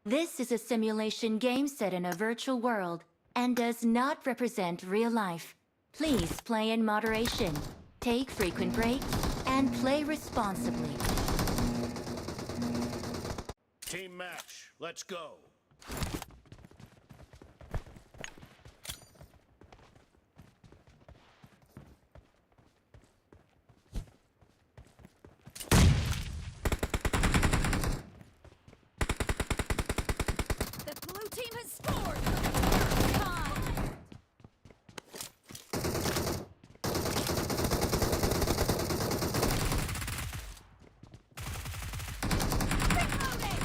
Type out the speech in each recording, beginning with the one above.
This is a simulation game set in a virtual world and does not represent real life. Please play in moderation, take frequent breaks, and play responsibly. Team match, let's go. The blue team has scored for the third time! Reloading!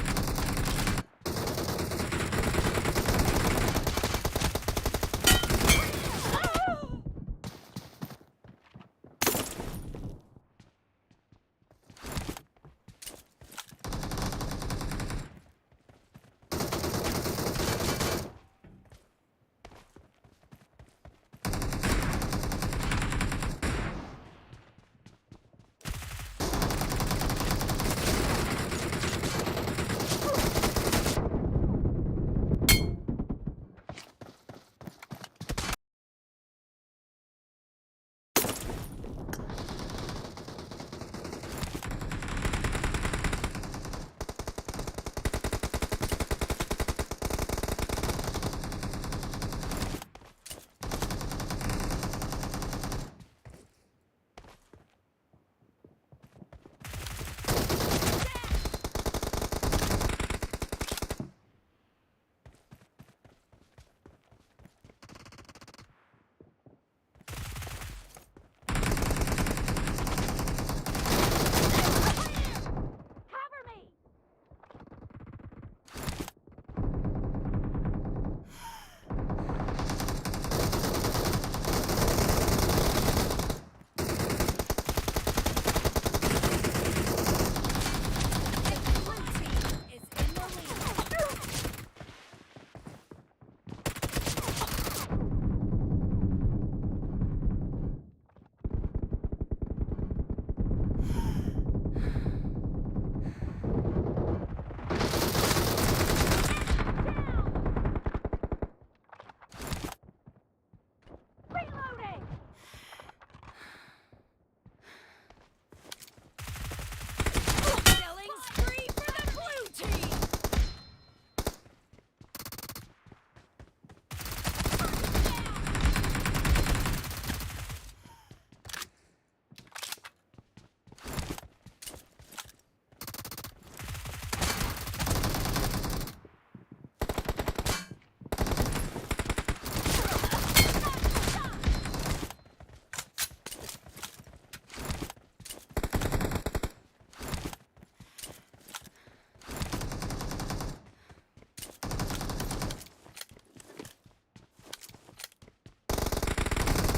Cover me! The blue team is in the lead. Reloading! Killing spree for the blue team!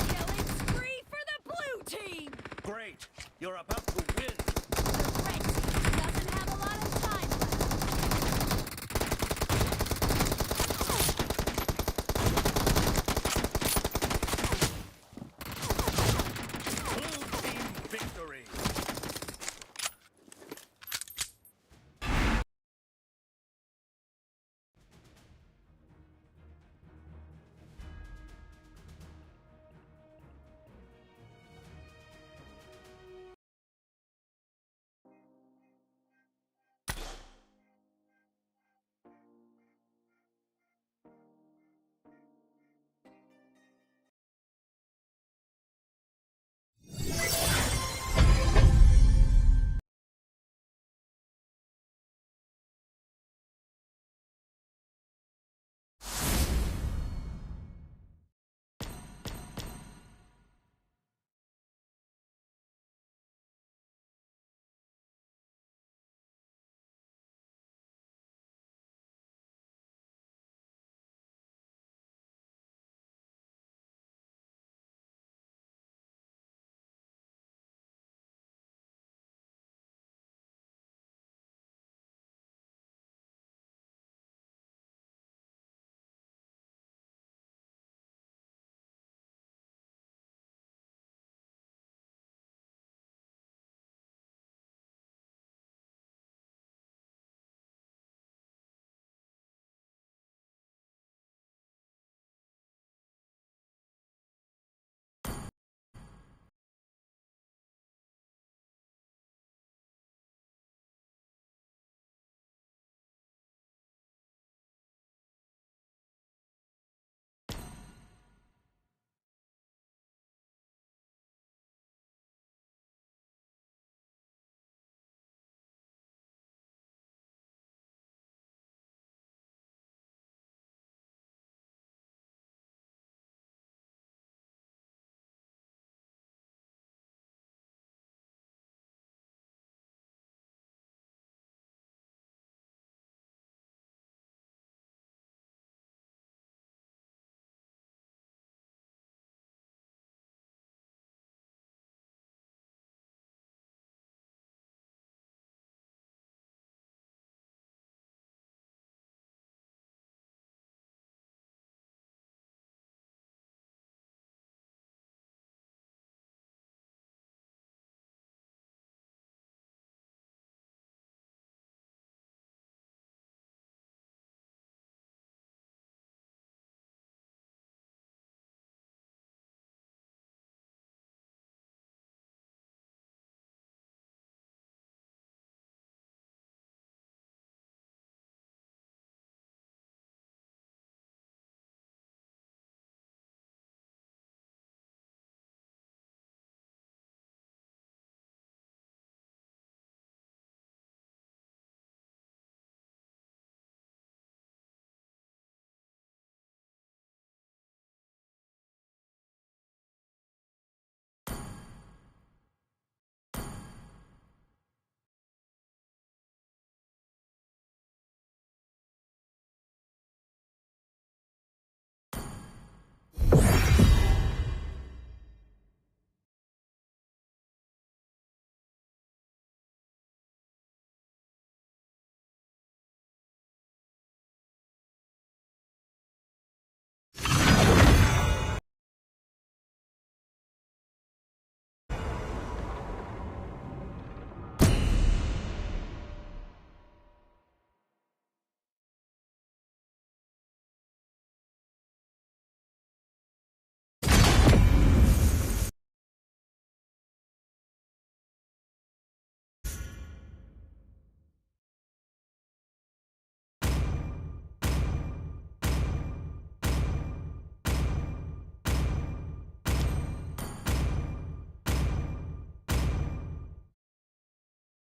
Killing spree for the blue team! Great, you're about to win. The red team doesn't have a lot of time Blue team victory.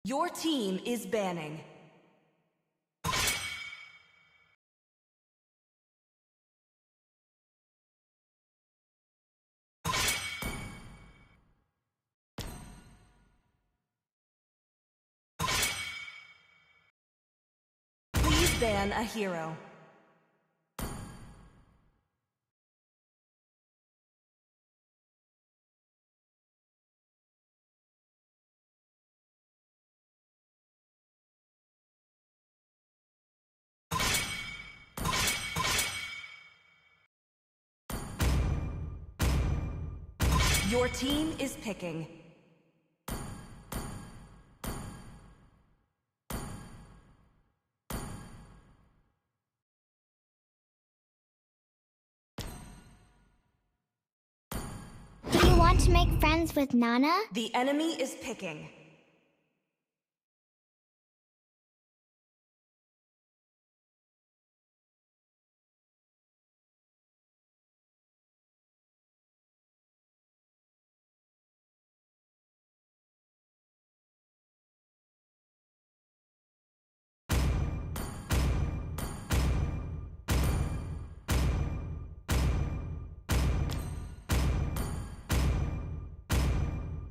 Your team is banning. Please ban a hero. Your team is picking. Do you want to make friends with Nana? The enemy is picking.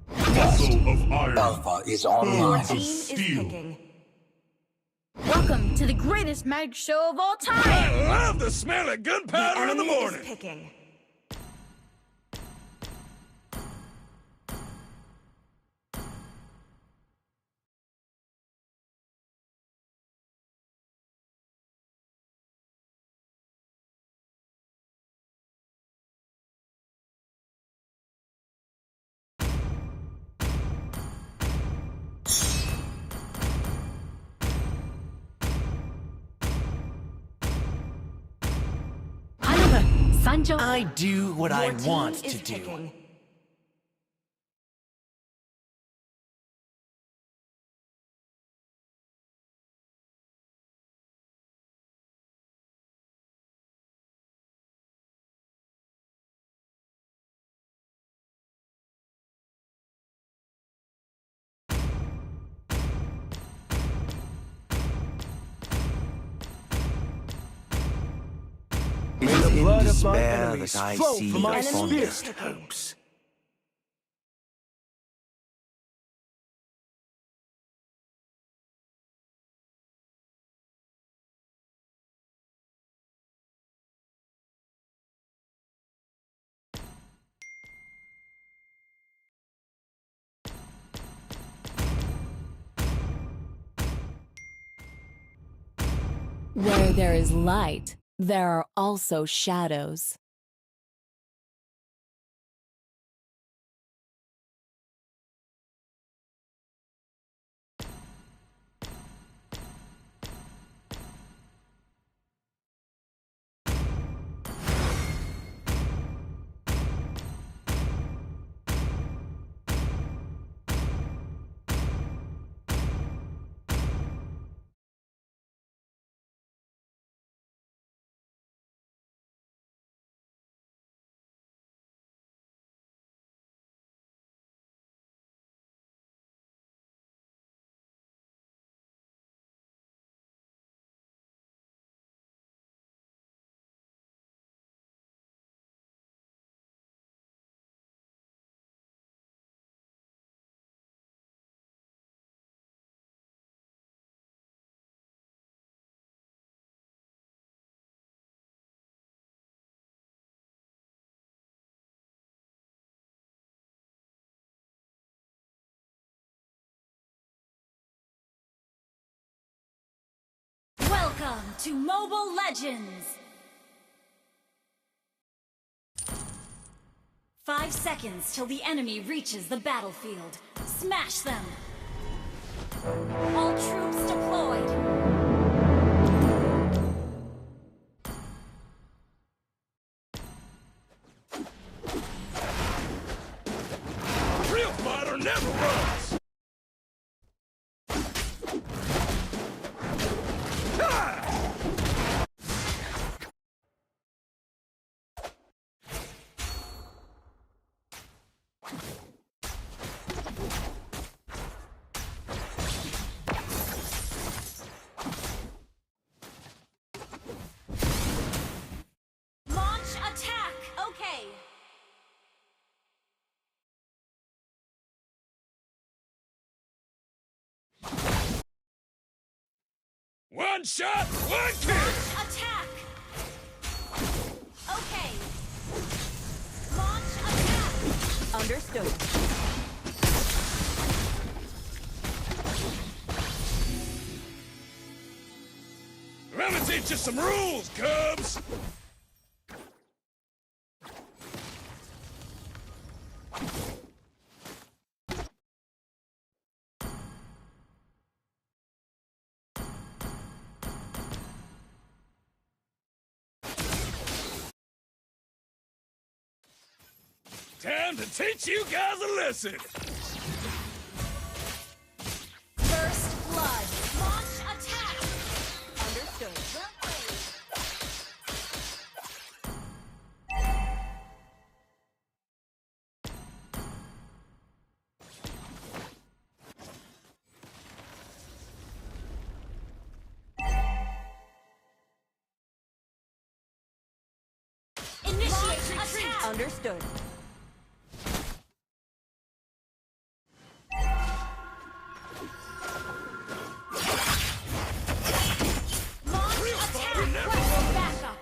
Muscle of iron. Alpha is Your online. team is steel. picking. Welcome to the greatest magic show of all time! I love the smell of The gunpowder in the enemy morning. is picking. I do what Your I team want is to do. picking. It is in despair that I see The your enemy is fondest picking. hopes. Where there is light, there are also shadows. Welcome to Mobile Legends! 5 seconds till the enemy reaches the battlefield. Smash them! All troops deployed! Real fighter never runs. One shot, one kill! Launch attack! Okay. Launch attack! Understood. Let me teach you some rules, Cubs! Time to teach you guys a lesson! First blood. Launch attack! Understood. Initiate retreat! Understood. Launch Real attack! fighter never Request backup!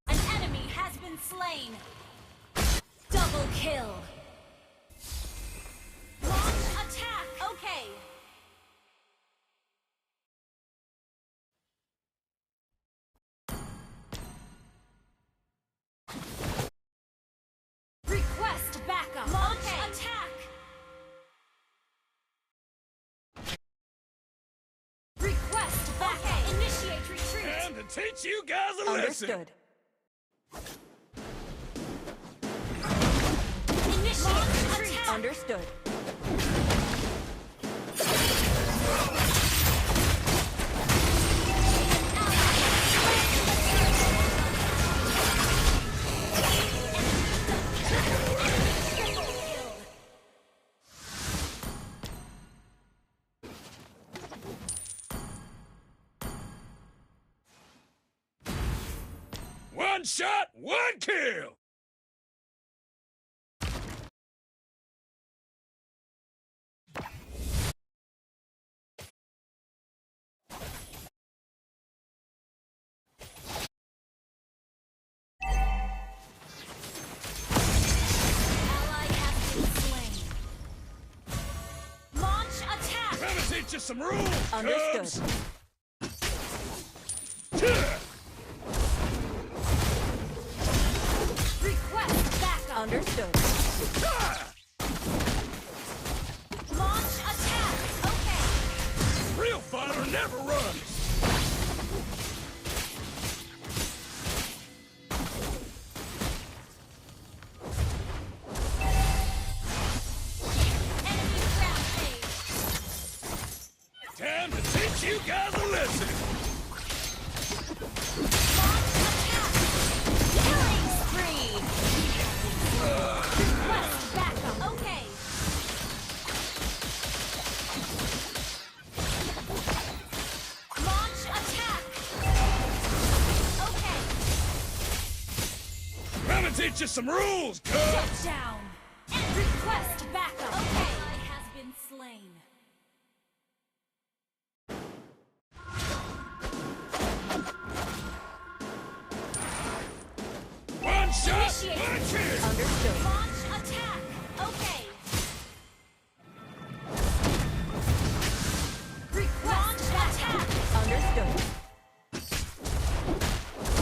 An enemy has been slain! Double kill! Launch attack! Okay! Request backup! Launch attack! Request backup! Initiate retreat! Time to teach you guys a lesson! Understood. Initiate retreat! Understood. One shot, one kill! Ally has been slain. Launch attack! Let me teach you some rules, Understood. Cubs! Request backup! Understood. Launch attack! Okay! Real fighter never runs! Enemy rampage! Time to teach you guys a lesson! Launch attack! Killing spree! Request backup! Okay! Launch attack! Okay! Let me teach you some rules, Cubs! Shut down! And request backup! Okay! Ally has been slain. One shot, Initiate. one kill! Understood. Launch attack! Okay! Request attack! Understood.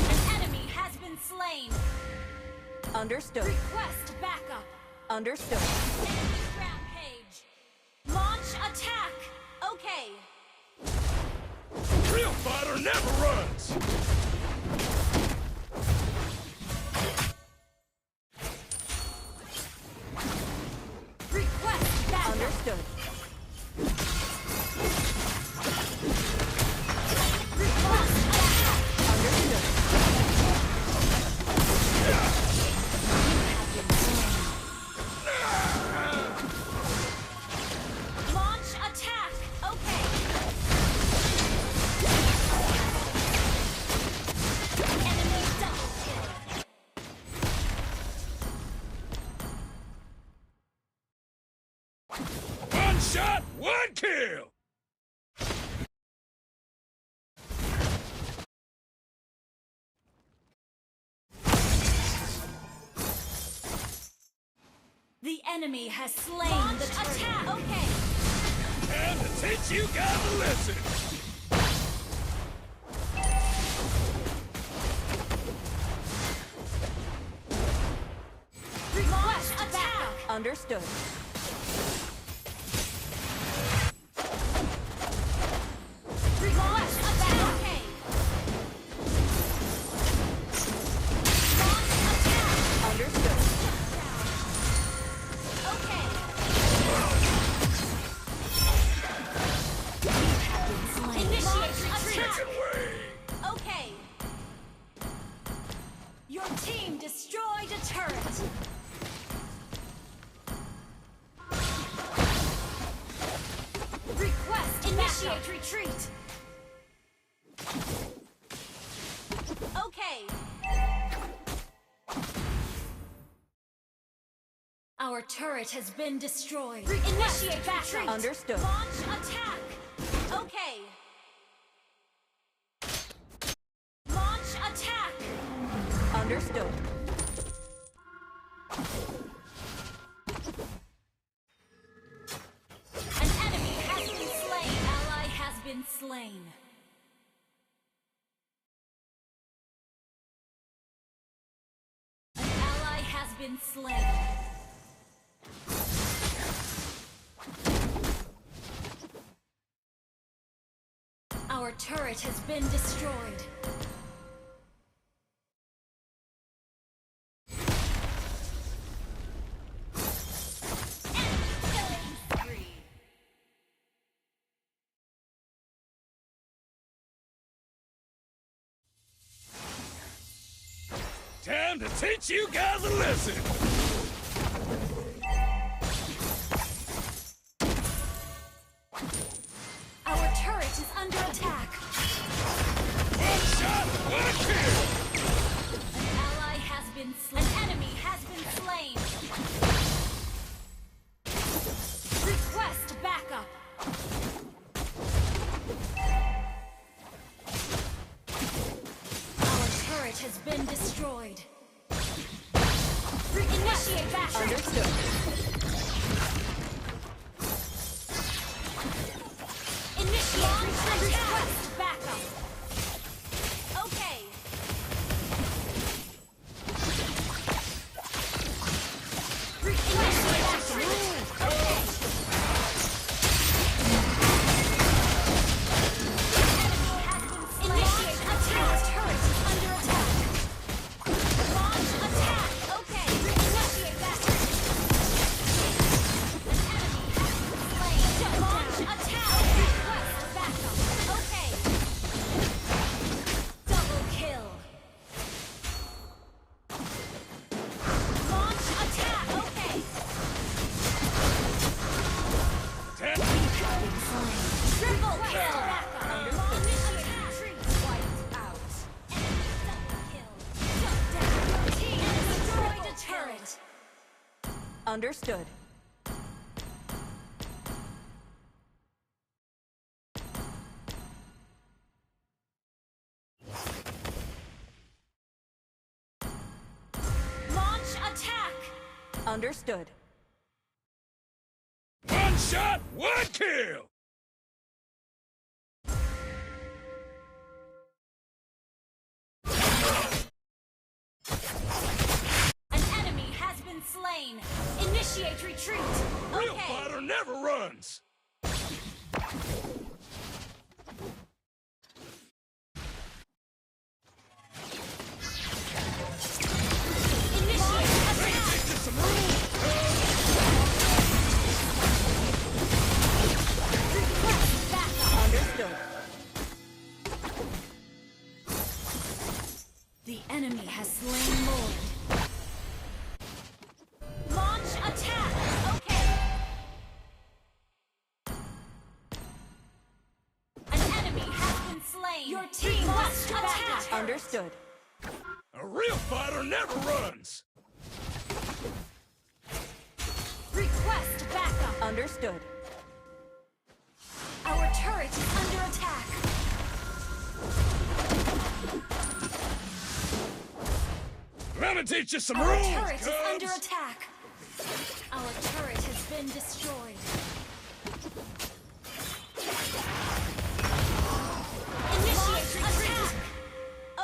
An enemy has been slain! Understood. Request backup! Understood. Enemy rampage! Launch attack! Okay! Real fighter never runs! Request backup! Understood. Request attack! Understood. Launch attack! Okay! Enemy double kill! One shot, one kill! The enemy has slain the attack. Okay. Time to teach you guys a lesson! Request attack. Understood. Request attack. Okay. Launch attack. Understood. Okay. Initiate retreat. Chicken wing! Okay. Your team destroyed a turret. Request initiate retreat. Okay. Our turret has been destroyed. Initiate retreat. Understood. Launch attack. Okay. Launch attack. Understood. An enemy has been slain. Ally has been slain. An ally has been slain. Our turret has been destroyed. Enemy killing spree. Time to teach you guys a lesson! Our turret is under attack. One shot, one kill! An ally has been slain. An enemy has been slain. Request backup. Our turret has been destroyed. Initiate backup. Understood. Initiate request backup. Okay. Request backup. Okay. Initiate attack. Turret is under attack. Launch attack. Okay. Initiate backup. An enemy has been slain. Launch attack. Request backup. Okay. Double kill. Launch attack. Okay. Time Triple kill. Launch attack. Wiped out. Enemy double kill. Shut down. Your team destroyed a turret. Understood. Launch attack. Understood. one shot, one kill! An enemy has been slain. Initiate retreat. Real Okay. fighter never runs! Initiate attack. Just some rules! Request backup. Understood. The enemy has slain Lord. Launch attack. Okay. An enemy has been slain. Your team must attack. Understood. A real fighter never runs! Request backup. Understood. Let me teach you some Our rules, turret is cubs. under attack. Our turret has been destroyed. Initiate retreat.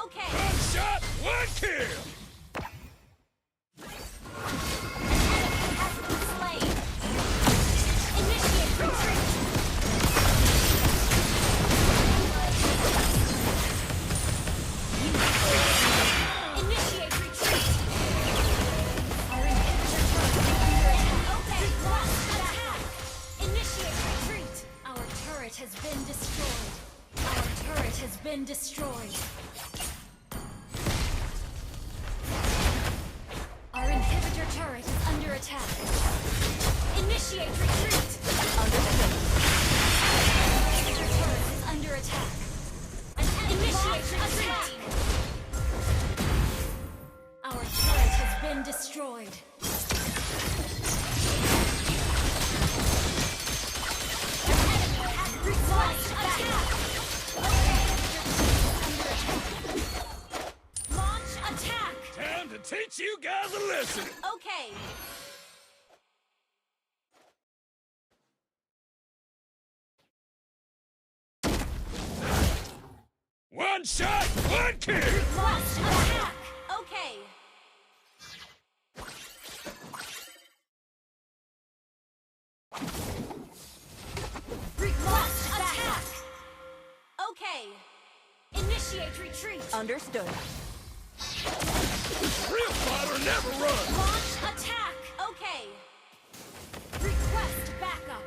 Okay. One shot, one kill. Has been slain. Initiate retreat. Initiate retreat. Our inhibitor turret is under attack. Okay. Blast attack. Initiate retreat. Our turret has been destroyed. Our turret has been destroyed. Our inhibitor turret is under attack. Initiate retreat. Understood. Inhibitor turret is under attack. Initiate retreat. Our turret has been destroyed. Blast attack. Launch attack. Time to teach you guys a lesson. Okay. One shot, one kill. Blast attack. Okay. Blast attack. Okay. Initiate retreat. Understood. Real fighter never runs. Launch attack. Okay. Request backup.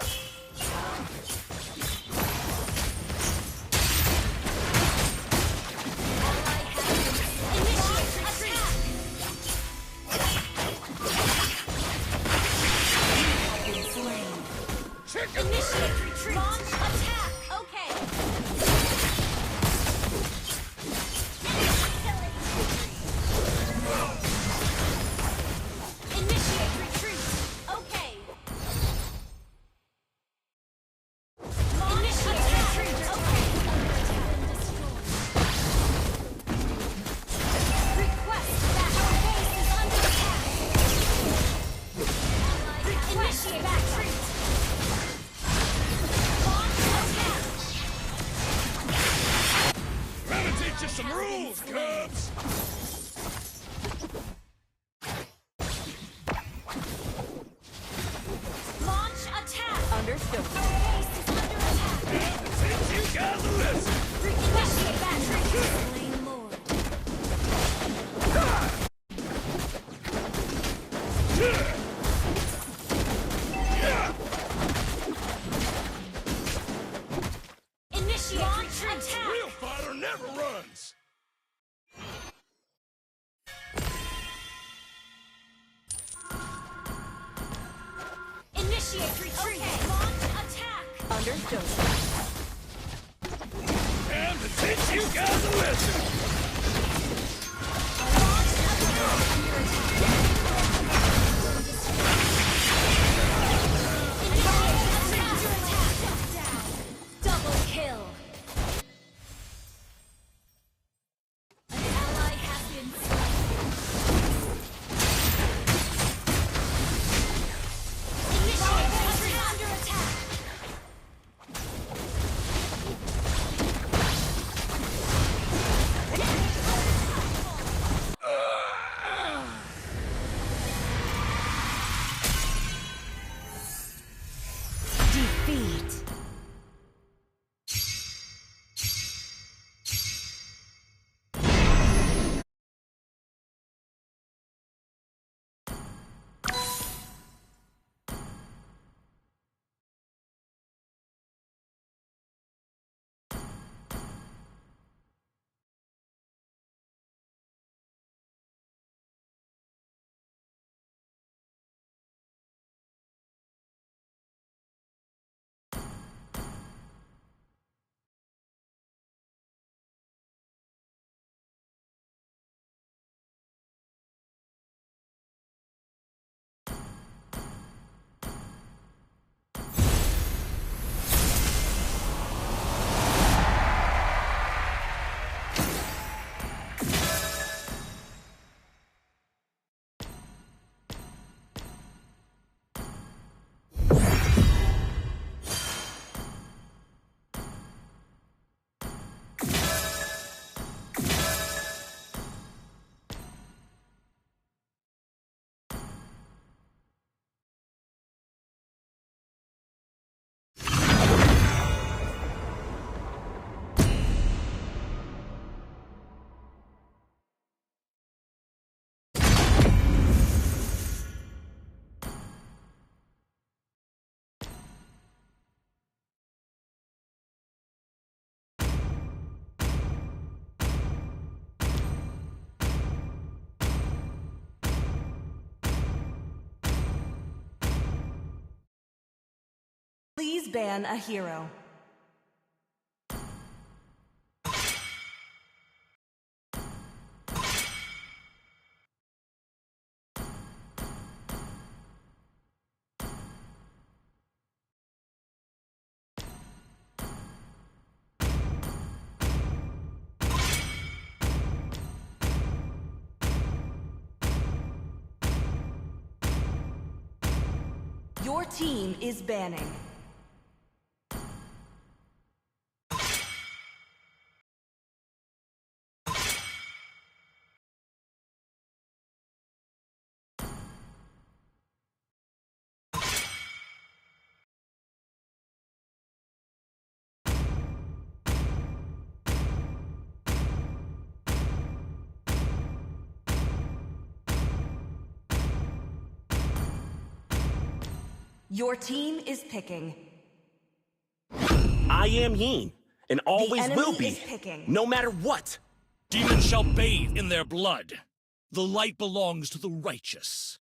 Ally has been initiate retreat. Chicken Initiate retreat. Launch attack. Okay. Initiate retreat. Okay. Launch retreat. Okay. Request that our base is under attack. Initiate retreat. Launch attack. Let me teach you some rules, cubs. Launch attack. Understood. Our base is under attack. Time to teach you guys a lesson. Initiate retreat. Slain Lord. Initiate attack. Real fighter never runs. Initiate retreat. Okay. Launch attack. Understood. Time to teach you guys a lesson. Launch attack. Under attack. Initiate attack. Down. Double kill. An ally has been slain. Initiate retreat. Under attack. ban a hero. Your team is banning. Your team is picking. I am Yin, and always enemy will be, is picking. no matter what. Demons shall bathe in their blood. The light belongs to the righteous.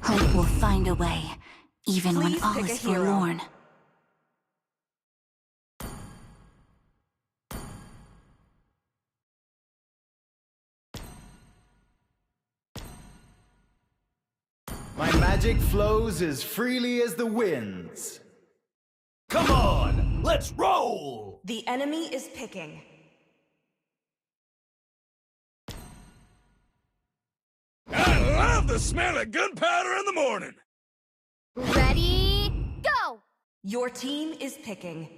Hope will find a way, even when Please all pick a is hero. forlorn. My magic flows as freely as the winds. Come on, let's roll! The enemy is picking. I love the smell of gunpowder in the morning. Ready, go! Your team is picking.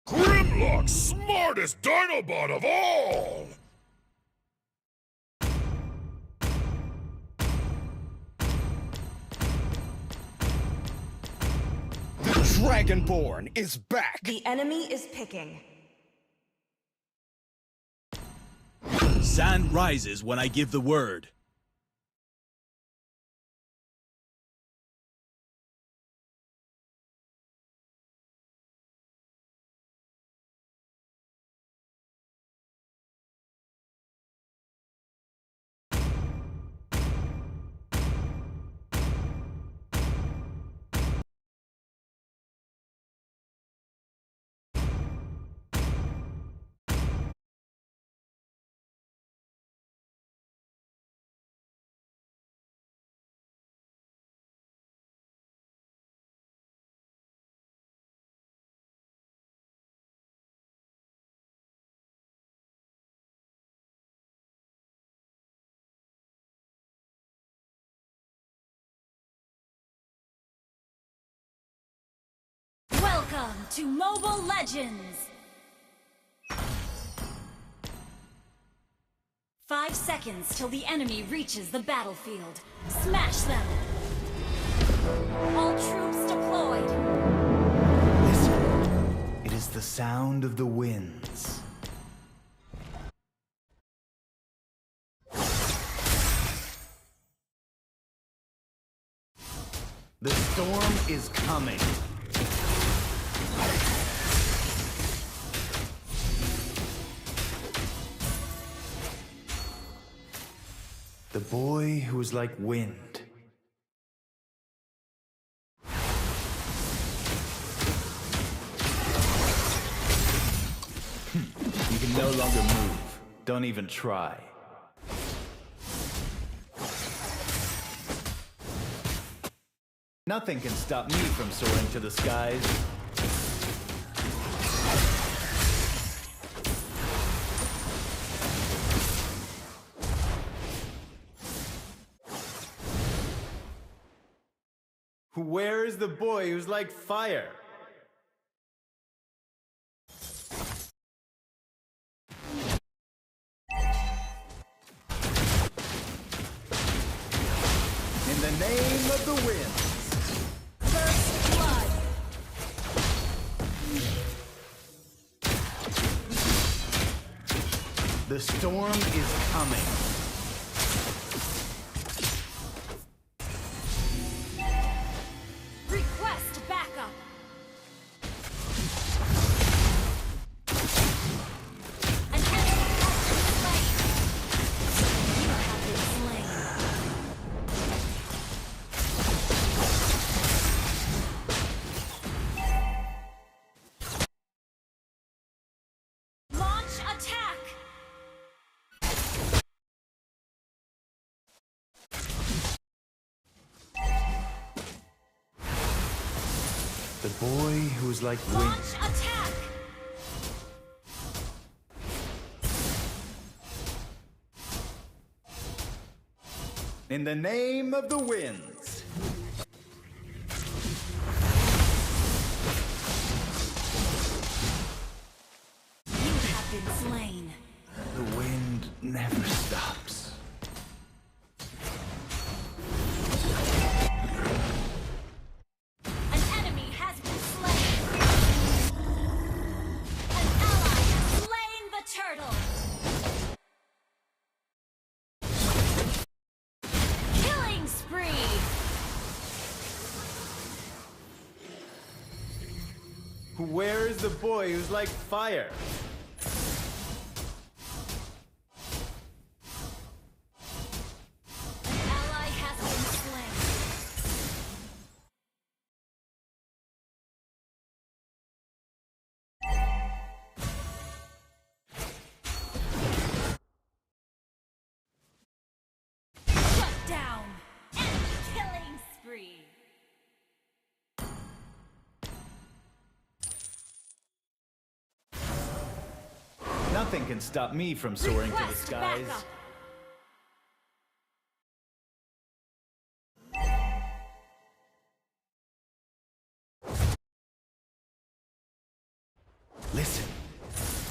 Grimlock's smartest Dinobot of all! The Dragonborn is back! The enemy is picking. Sand rises when I give the word. Welcome to Mobile Legends! 5 seconds till the enemy reaches the battlefield. Smash them! All troops deployed! Listen, it is the sound of the winds. The storm is coming. The boy who was like wind. You can no longer move. Don't even try. Nothing can stop me from soaring to the skies. Where is the boy who's like fire? In the name of the winds. First The storm is coming. Request backup. An enemy has been slain. You have been slain. Launch attack. The boy who's like wind. Launch attack. In the name of the winds. You have been slain. The wind never stops. An enemy has been slain. An ally has slain the turtle. Killing spree. Where is the boy who's like fire? An ally has been slain. Shut down. Enemy killing spree. Nothing can stop me from soaring to the Request skies. backup. Listen,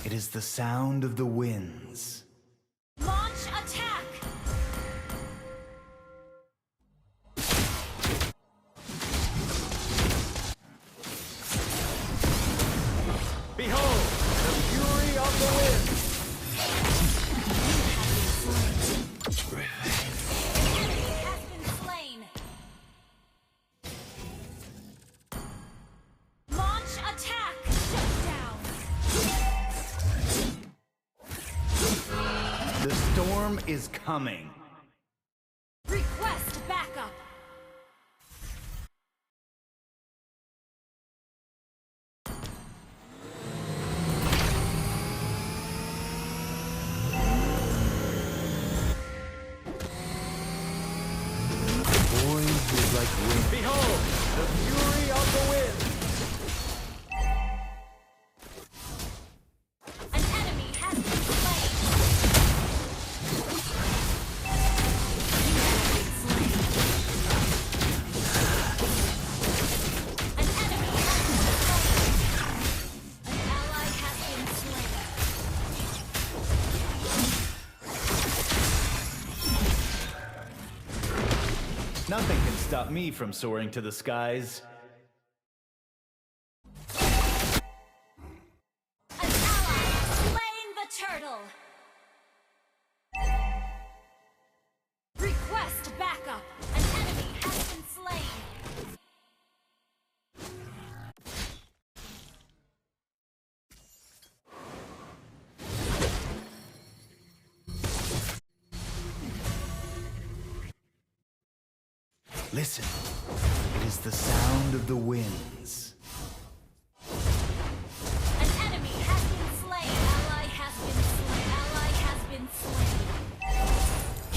it is the sound of the winds. Launch attack. Behold, the fury of the winds. Enemy has been slain. Launch attack. Shut down. The storm is coming. Request backup. The boy who's like wind. Behold, the fury of the winds. An enemy has been slain. You have been slain. An enemy has been slain. An ally has been slain. Nothing can stop me from soaring to the skies. An ally has slain the turtle. Request backup. An enemy has been slain. Listen, it is the sound of the winds. An enemy has been slain. Ally has been slain. Ally has been slain.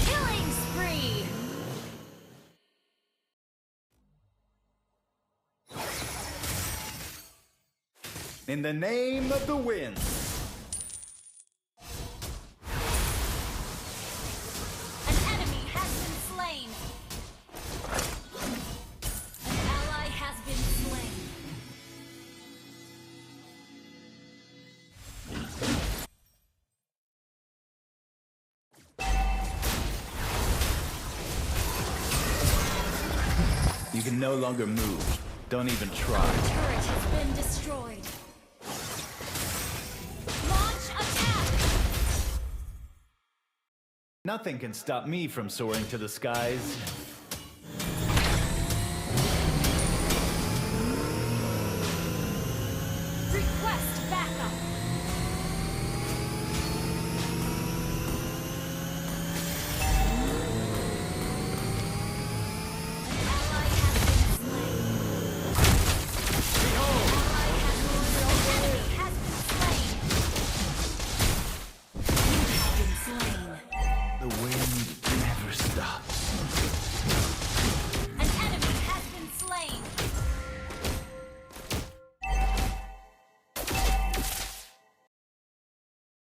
Killing spree. In the name of the winds. An enemy has been slain. An ally has been slain. You can no longer move. Don't even try. Turret has been destroyed. Launch attack. Nothing can stop me from soaring to the skies.